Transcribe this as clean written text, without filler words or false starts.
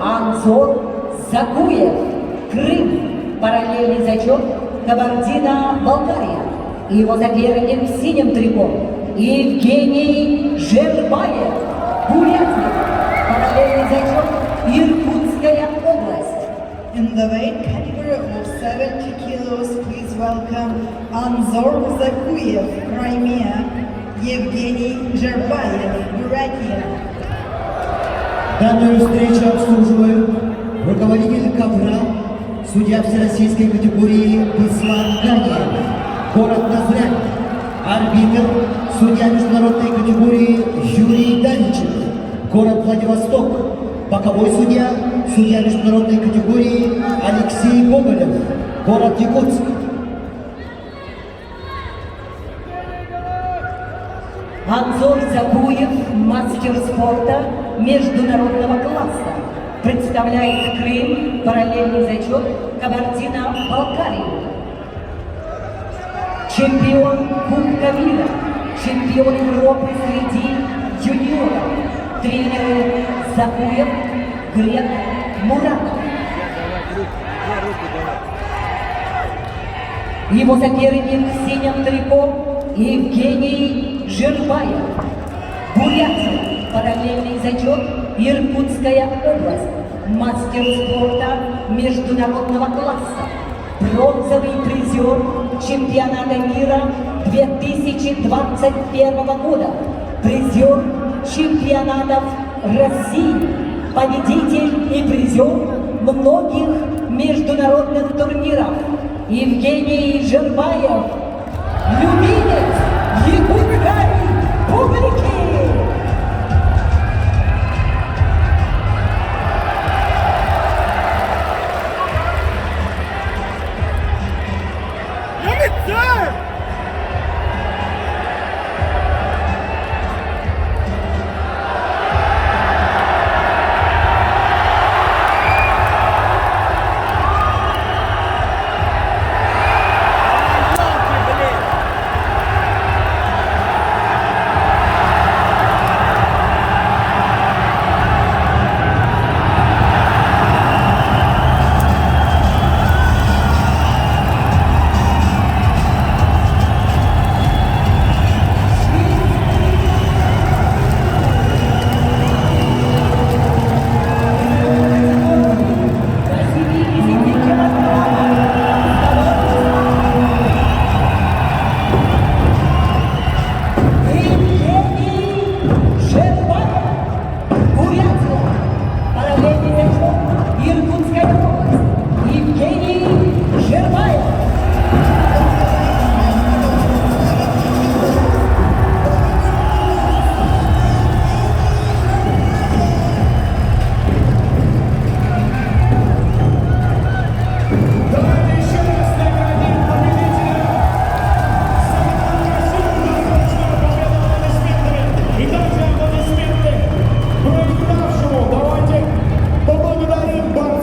Анзор Закуев, Крым, параллельный зачет, Кабардино-Балкария. И его соперник в синем трико Евгений Жербаев, Бурятия, параллельный зачет, Иркутская область. In the weight category of 70 kilos, please welcome Anzor Zakuyev, Crimea, Евгений Жербаев, Бурятия. Данную встречу обслуживают руководитель ковра, судья всероссийской категории Беслан Ганиев, город Назрань, арбитр, судья международной категории Юрий Даничев, город Владивосток, боковой судья, судья международной категории Алексей Гоголев, город Якутск. Анзор Закуев, мастер спорта международного класса, представляет Крым, параллельный зачет, Кабардино-Балкарию. Чемпион Кубка мира, чемпион Европы среди юниоров, тренер Закуев, Глеб Муратов. Его соперник в синем трико Евгений Жербаев, Бурятия, параллельный зачет, Иркутская область, мастер спорта международного класса, бронзовый призер чемпионата мира 2021 года, призер чемпионатов России, победитель и призер многих международных турниров Евгений Жербаев, любимец якутской публики.